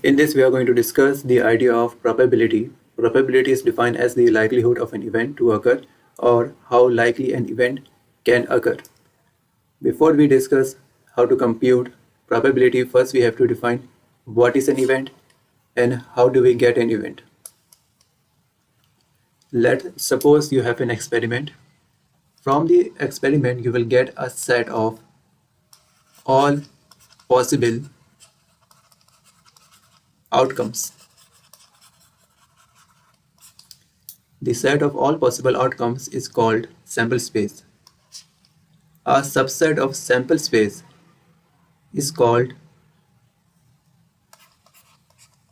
In this, we are going to discuss the idea of probability. Probability is defined as the likelihood of an event to occur or how likely an event can occur. Before we discuss how to compute probability, first we have to define what is an event and how do we get an event. Let's suppose you have an experiment. From the experiment, you will get a set of all possible outcomes. The set of all possible outcomes is called sample space. A subset of sample space is called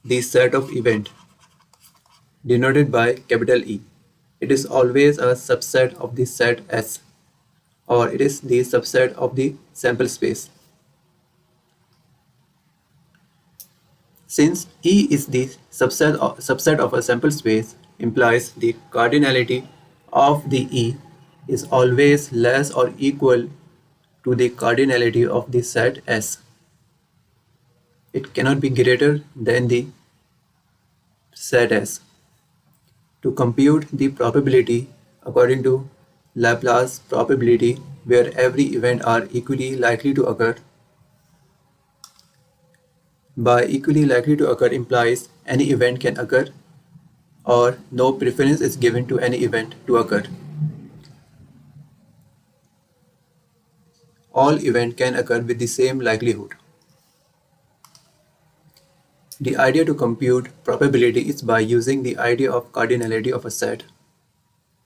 the set of event, denoted by capital E. It is always a subset of the set S, or it is the subset of the sample space. Since E is the subset of a sample space, implies the cardinality of the E is always less or equal to the cardinality of the set S. It cannot be greater than the set S. To compute the probability according to Laplace probability, where every event are equally likely to occur, by equally likely to occur implies any event can occur or no preference is given to any event to occur. All events can occur with the same likelihood. The idea to compute probability is by using the idea of cardinality of a set.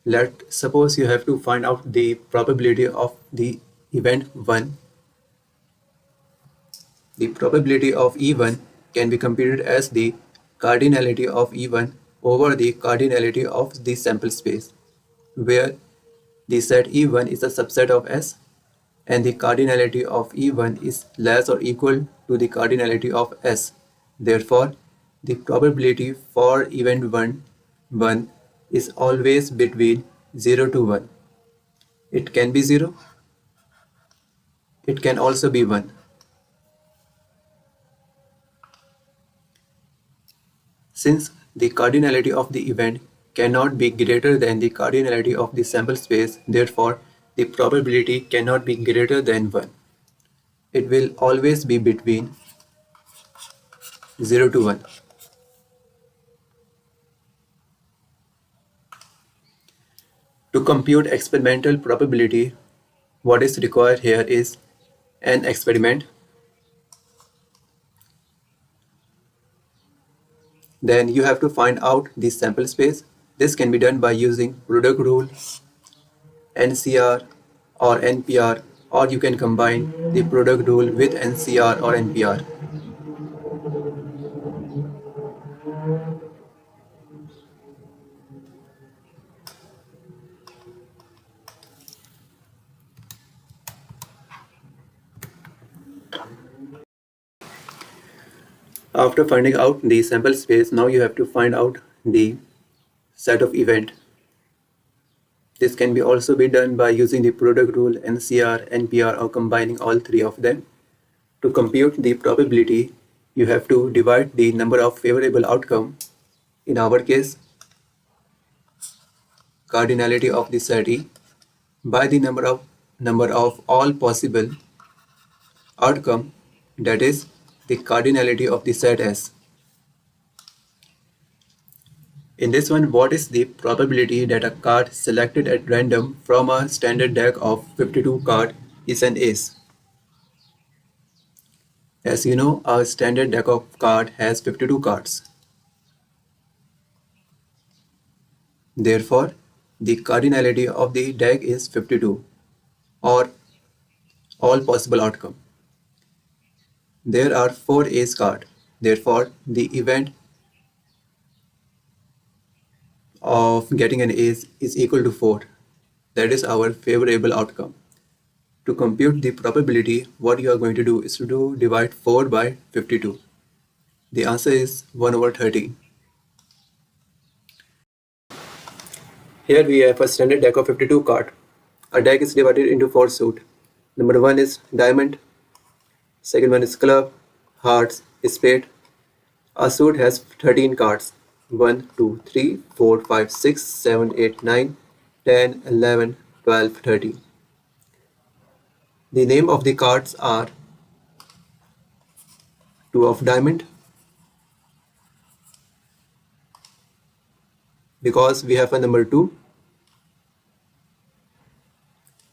Let's suppose you have to find out the probability of the event 1. The probability of E1 can be computed as the cardinality of E1 over the cardinality of the sample space, where the set E1 is a subset of S and the cardinality of E1 is less or equal to the cardinality of S. Therefore, the probability for event 1 is always between 0 to 1. It can be 0. It can also be 1. Since the cardinality of the event cannot be greater than the cardinality of the sample space, therefore, the probability cannot be greater than 1. It will always be between 0 to 1. To compute experimental probability, what is required here is an experiment. Then you have to find out the sample space. This can be done by using product rule, NCR or NPR, or you can combine the product rule with NCR or NPR. After finding out the sample space, now you have to find out the set of event. This can be also be done by using the product rule, NCR, NPR, or combining all three of them. To compute the probability, you have to divide the number of favorable outcome, in our case, cardinality of the set E, by the number of all possible outcome, that is the cardinality of the set S. In this one, what is the probability that a card selected at random from a standard deck of 52 cards is an ace? As you know, a standard deck of cards has 52 cards. Therefore, the cardinality of the deck is 52, or all possible outcome. There are 4 ace cards. Therefore, the event of getting an ace is equal to 4. That is our favorable outcome. To compute the probability, what you are going to do is to divide 4 by 52. The answer is 1 over 30. Here we have a standard deck of 52 cards. A deck is divided into 4 suits. Number 1 is diamond, second one is club, hearts, spade, A suit has 13 cards. 1, 2, 3, 4, 5, 6, 7, 8, 9, 10, 11, 12, 13. The name of the cards are 2 of diamond, because we have a number 2,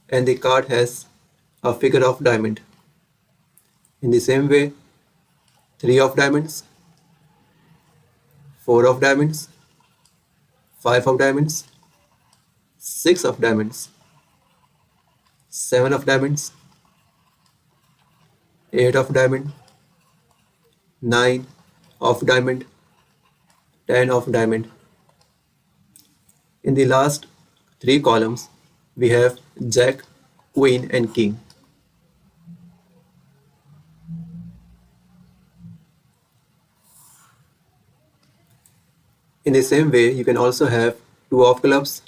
and the card has a figure of diamond. In the same way, 3 of diamonds, 4 of diamonds, 5 of diamonds, 6 of diamonds, 7 of diamonds, 8 of diamond, 9 of diamond, 10 of diamond. In the last 3 columns, we have Jack, Queen and King. In the same way, you can also have 2 of clubs,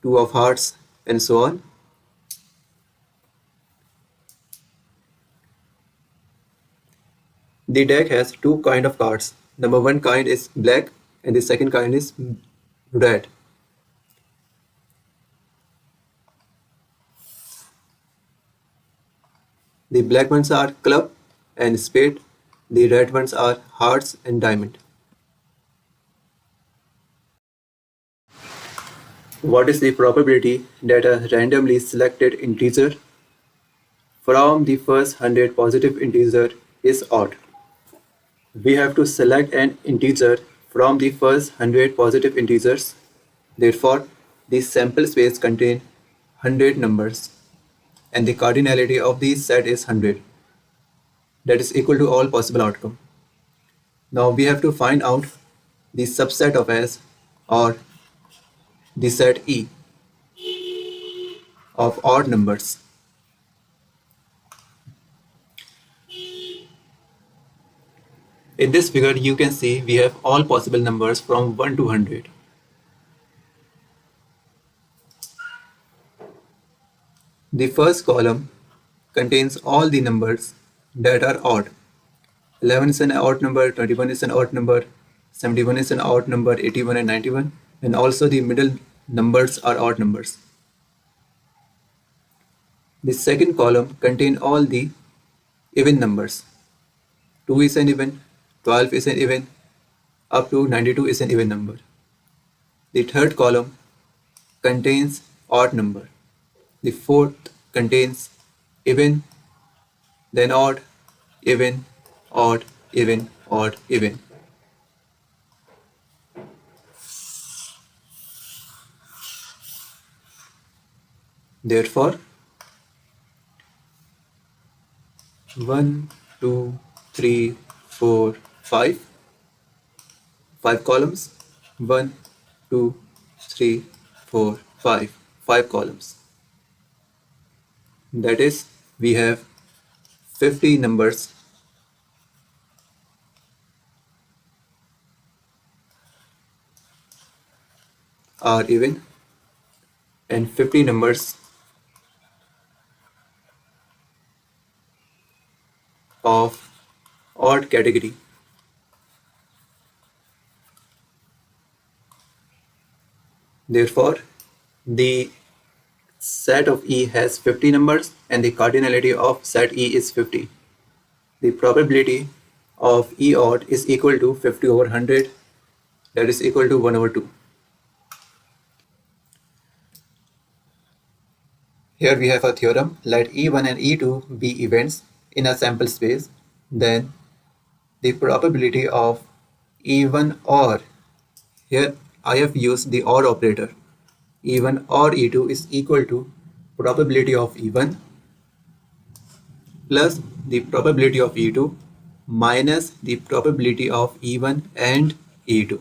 2 of hearts, and so on. The deck has 2 kind of cards. Number 1 kind is black and the second kind is red. The black ones are club and spade. The red ones are hearts and diamond. What is the probability that a randomly selected integer from the first 100 positive integer is odd? We have to select an integer from the first 100 positive integers. Therefore, the sample space contains 100 numbers and the cardinality of the set is 100. That is equal to all possible outcome. Now we have to find out the subset of S, or the set E of odd numbers. In this figure you can see we have all possible numbers from 1 to 100. The first column contains all the numbers that are odd. 11 is an odd number, 21 is an odd number, 71 is an odd number, 81 and 91, and also the middle numbers are odd numbers. The second column contains all the even numbers. 2 is an even, 12 is an even, up to 92 is an even number. The third column contains odd number. The fourth contains even, then odd, even, odd, even, odd, even. Therefore, 1, 2, 3, 4, 5. 5 columns. 1, 2, 3, 4, 5. 5 columns. That is, we have 50 numbers are even and 50 numbers of odd category. Therefore, the set of E has 50 numbers and the cardinality of set E is 50. The probability of E odd is equal to 50 over 100, that is equal to 1 over 2. Here we have a theorem. Let E1 and E2 be events in a sample space. Then the probability of E1 or, here I have used the OR operator, E1 or E2 is equal to probability of E1 plus the probability of E2 minus the probability of E1 and E2.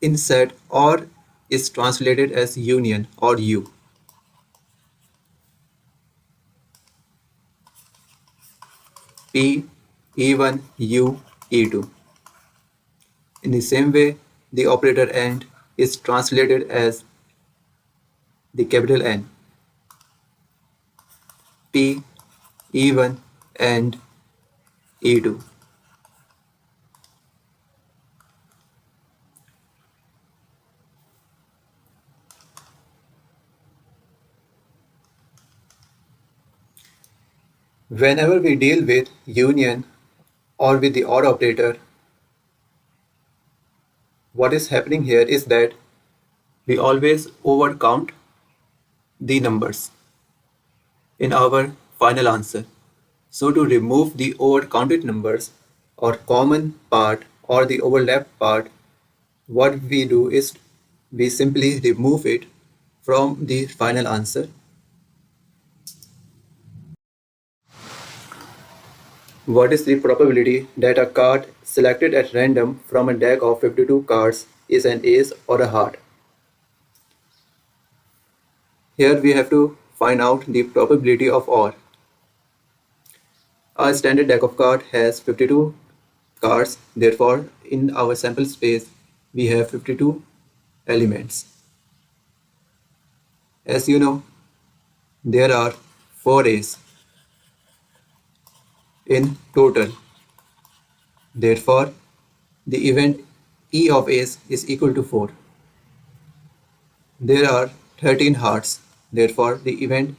In set, OR is translated as union or U. P E1 U E2. In the same way, the operator AND is translated as the capital N. P E1 and E2. Whenever we deal with union or with the OR operator, what is happening here is that we always overcount the numbers in our final answer. So to remove the overcounted numbers or common part or the overlapped part, what we do is we simply remove it from the final answer. What is the probability that a card selected at random from a deck of 52 cards is an ace or a heart? Here we have to find out the probability of OR. A standard deck of cards has 52 cards, therefore in our sample space we have 52 elements. As you know, there are 4 A's in total. Therefore, the event E of A's is equal to 4. There are 13 hearts. Therefore, the event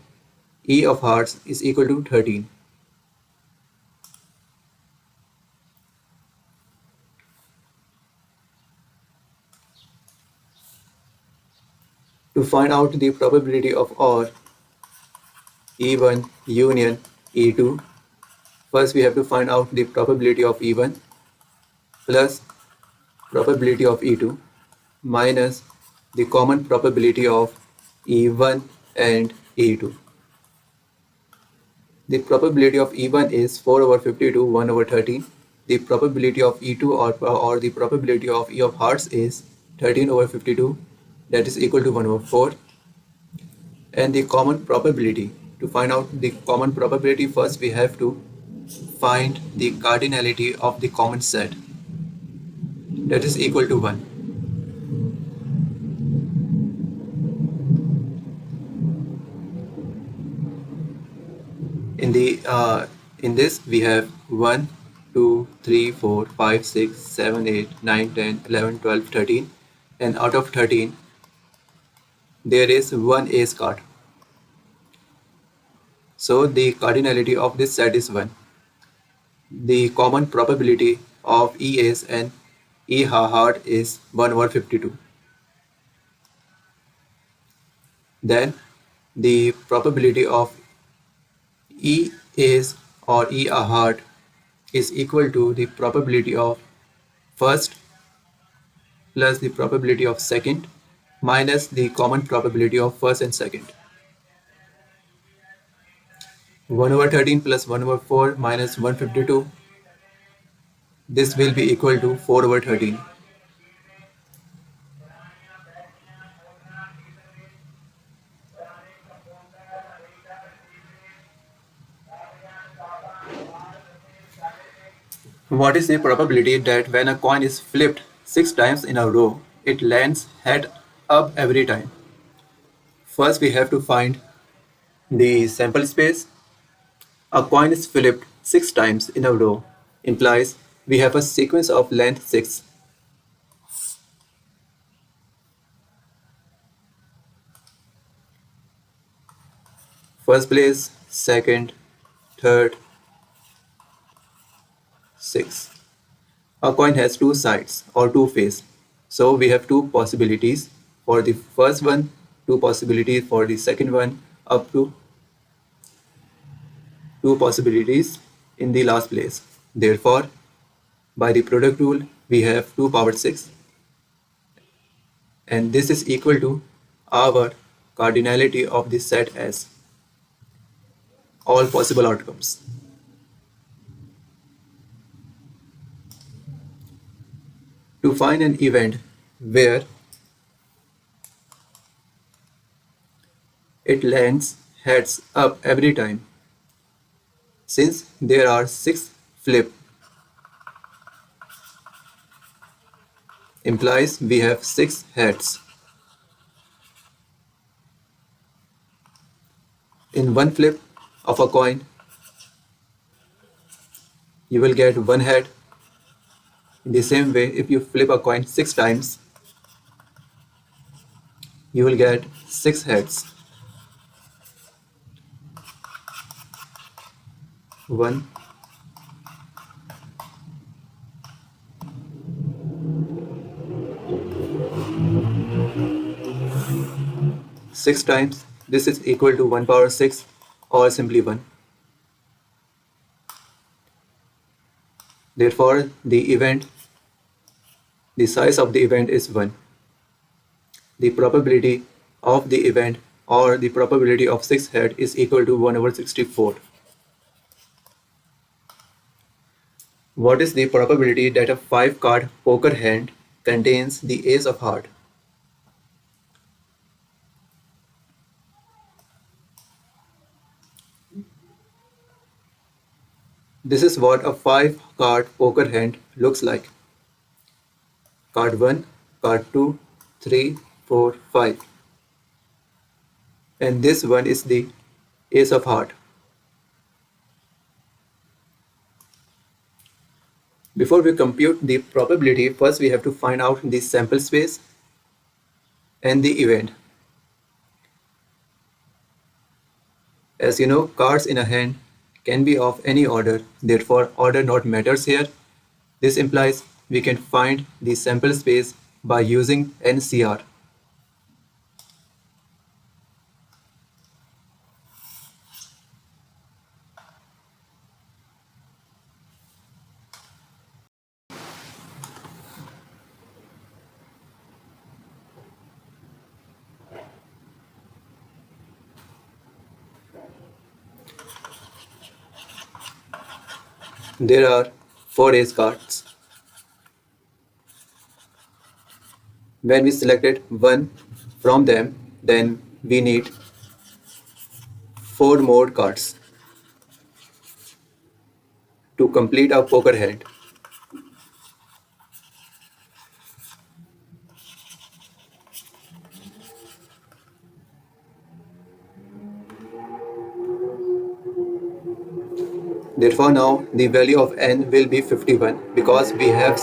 E of hearts is equal to 13. To find out the probability of OR E1 union E2, first we have to find out the probability of E1 plus probability of E2 minus the common probability of E1 and E2. The probability of E1 is 4 over 52, 1 over 13. The probability of E2 or the probability of E of hearts is 13 over 52, that is equal to 1 over 4. And the common probability, to find out the common probability, first we have to find the cardinality of the common set, that is equal to 1. In this we have 1, 2, 3, 4, 5, 6, 7, 8, 9, 10, 11, 12, 13, and out of 13 there is one ace card. So the cardinality of this set is 1. The common probability of E ace and E heart is 1 over 52. Then the probability of E ace or E heart is equal to the probability of first plus the probability of second minus the common probability of first and second. 1 over 13 plus 1 over 4 minus 152. This will be equal to 4 over 13. What is the probability that when a coin is flipped 6 times in a row, it lands head up every time? First, we have to find the sample space. A coin is flipped 6 times in a row implies we have a sequence of length 6. First place, second, third, 6. A coin has 2 sides or 2 faces. So we have 2 possibilities for the first one, 2 possibilities for the second one, up to 2 possibilities in the last place. Therefore, by the product rule, we have 2 power 6, and this is equal to our cardinality of the set S, all possible outcomes. To find an event where it lands heads up every time, since there are 6 flip, implies we have 6 heads. In one flip of a coin, you will get one head. In the same way, if you flip a coin 6 times, you will get 6 heads. 1, 6 times. This is equal to 1 power 6 or simply 1. Therefore, the size of the event is 1. The probability of the event or the probability of 6 head is equal to 1 over 64. What is the probability that a 5 card poker hand contains the ace of heart? This is what a 5 card poker hand looks like. Card 1, card 2, 3, 4, 5. And this one is the ace of heart. Before we compute the probability, first we have to find out the sample space and the event. As you know, cards in a hand can be of any order, therefore order not matters here. This implies we can find the sample space by using NCR. There are 4 ace cards. When we selected one from them, then we need 4 more cards to complete our poker hand. Therefore, now the value of n will be 51 because we have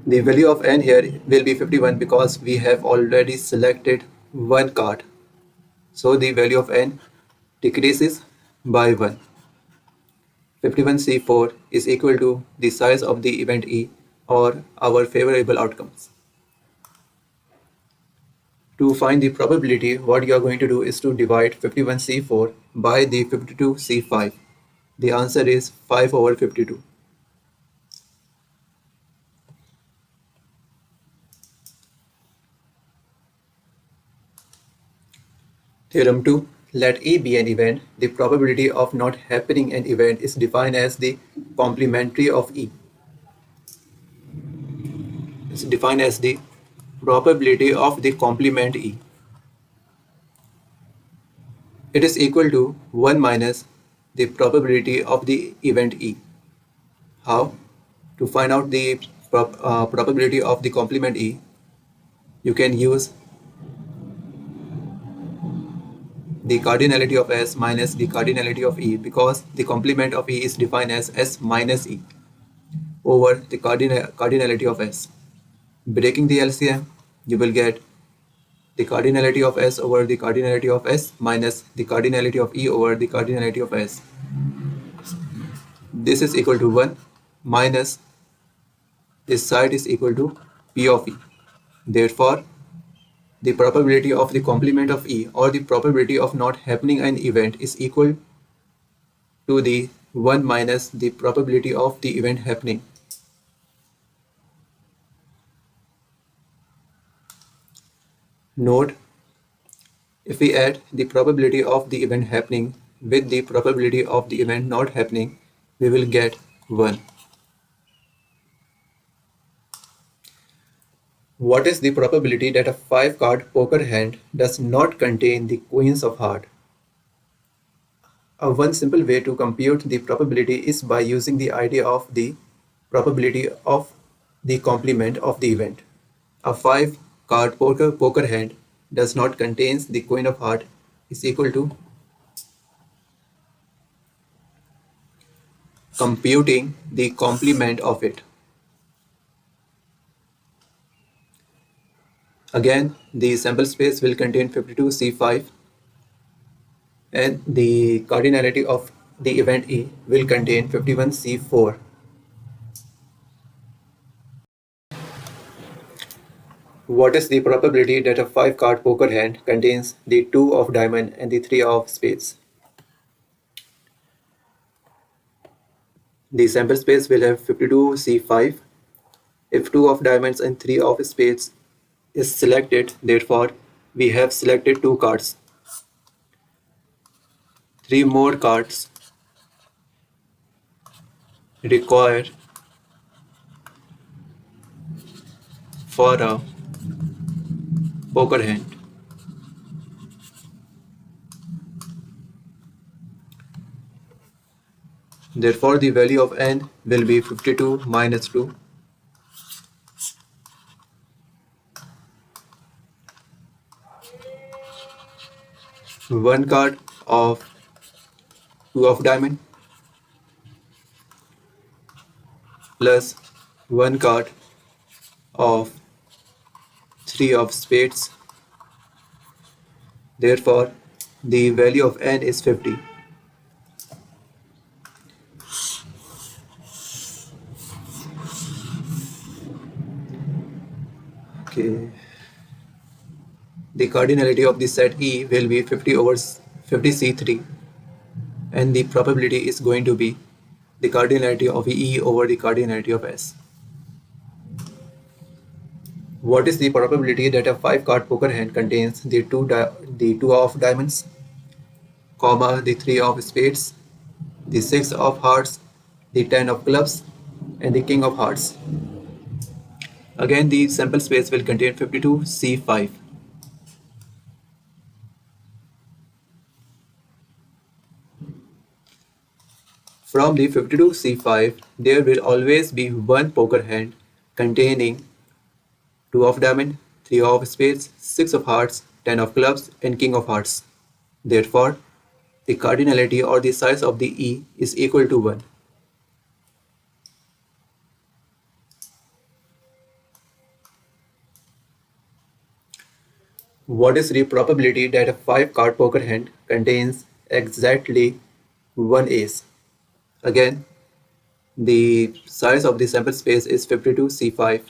the value of n here will be 51 because we have already selected one card. So the value of n decreases by 1. 51C4 is equal to the size of the event E or our favorable outcomes. To find the probability, what you are going to do is to divide 51C4 by the 52C5. The answer is 5 over 52. Theorem 2. Let E be an event. The probability of not happening an event is defined as the complementary of E. It's defined as the probability of the complement E. It is equal to 1 minus the probability of the event E. How? To find out the probability of the complement E, you can use the cardinality of S minus the cardinality of E because the complement of E is defined as S minus E over the cardinality of S. Breaking the LCM, you will get the cardinality of S over the cardinality of S minus the cardinality of E over the cardinality of S. This is equal to 1 minus this side is equal to P of E. Therefore, the probability of the complement of E or the probability of not happening an event is equal to the 1 minus the probability of the event happening. Note, if we add the probability of the event happening with the probability of the event not happening, we will get 1. What is the probability that a 5-card poker hand does not contain the queens of heart? One simple way to compute the probability is by using the idea of the probability of the complement of the event. A 5-card poker hand does not contains the queen of heart is equal to computing the complement of it. Again, the sample space will contain 52C5 and the cardinality of the event E will contain 51C4. What is the probability that a 5-card poker hand contains the 2 of diamond and the 3 of spades? The sample space will have 52C5. If 2 of diamonds and 3 of spades is selected, therefore we have selected 2 cards. 3 more cards required for a poker hand. Therefore, the value of n will be 52 minus 2. One card of 2 of diamond plus one card of 3 of spades. Therefore, the value of n is 50. Okay. The cardinality of the set E will be 50 over 50C3, and the probability is going to be the cardinality of E over the cardinality of S. What is the probability that a 5-card poker hand contains the 2 of diamonds, comma, the 3 of spades, the 6 of hearts, the 10 of clubs, and the king of hearts? Again, the sample space will contain 52C5. From the 52C5, there will always be one poker hand containing 2 of diamond, 3 of spades, 6 of hearts, 10 of clubs, and king of hearts. Therefore, the cardinality or the size of the E is equal to 1. What is the probability that a 5-card poker hand contains exactly one ace? Again, the size of the sample space is 52C5.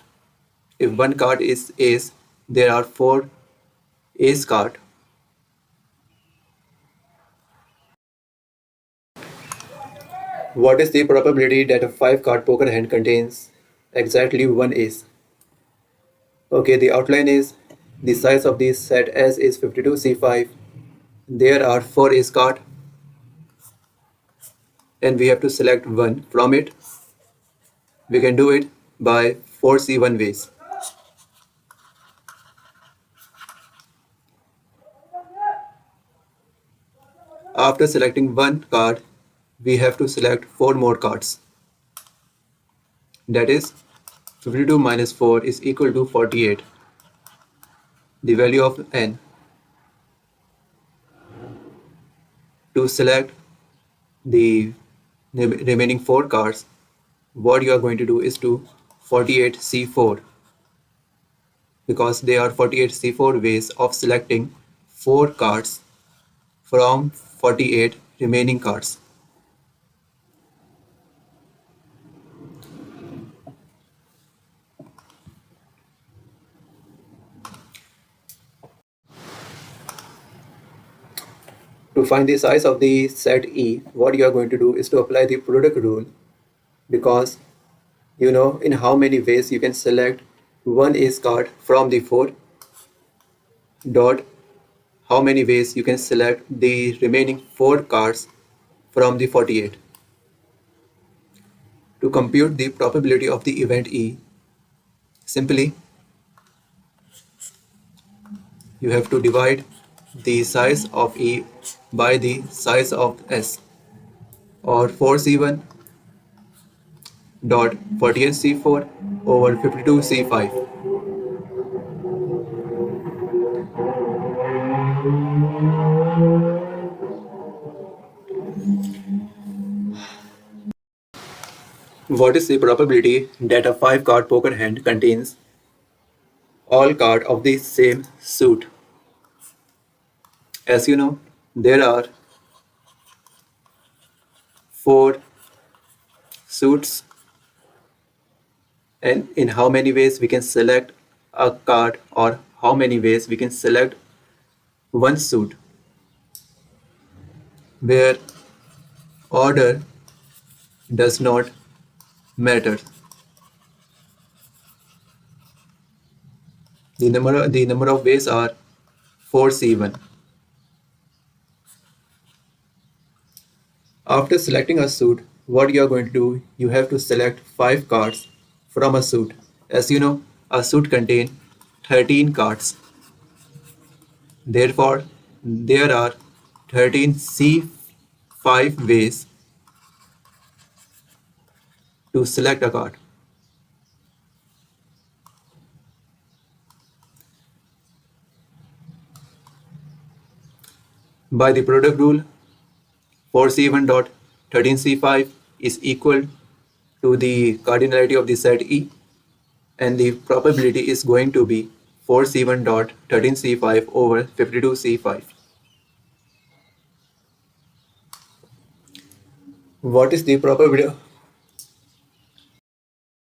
If one card is ace, there are 4 ace cards. What is the probability that a 5-card poker hand contains exactly one ace? Okay, the outline is the size of the set S is 52C5. There are 4 ace cards and we have to select one from it. We can do it by 4C1 ways. After selecting one card, we have to select 4 more cards. That is, 52 minus 4 is equal to 48. The value of n. To select the remaining 4 cards, what you are going to do is to 48C4, because there are 48C4 ways of selecting 4 cards from 48 remaining cards. To find the size of the set E, what you are going to do is to apply the product rule, because you know in how many ways you can select one ace card from the 4 dot how many ways you can select the remaining 4 cards from the 48. To compute the probability of the event E, simply you have to divide the size of E by the size of S, or 4C1 dot 48C4 over 52C5. What is the probability that a 5-card poker hand contains all cards of the same suit. As you know, there are 4 suits, and in how many ways we can select a card, or how many ways we can select one suit, where order does not matter. The number of ways are 4C1. After selecting a suit, what you are going to do, you have to select 5 cards from a suit. As you know, a suit contains 13 cards. Therefore, there are 13 C5 ways to select a card. By the product rule, 4C1 dot 13C5 is equal to the cardinality of the set E, and the probability is going to be 4C1 dot 13C5 over 52C5. What is the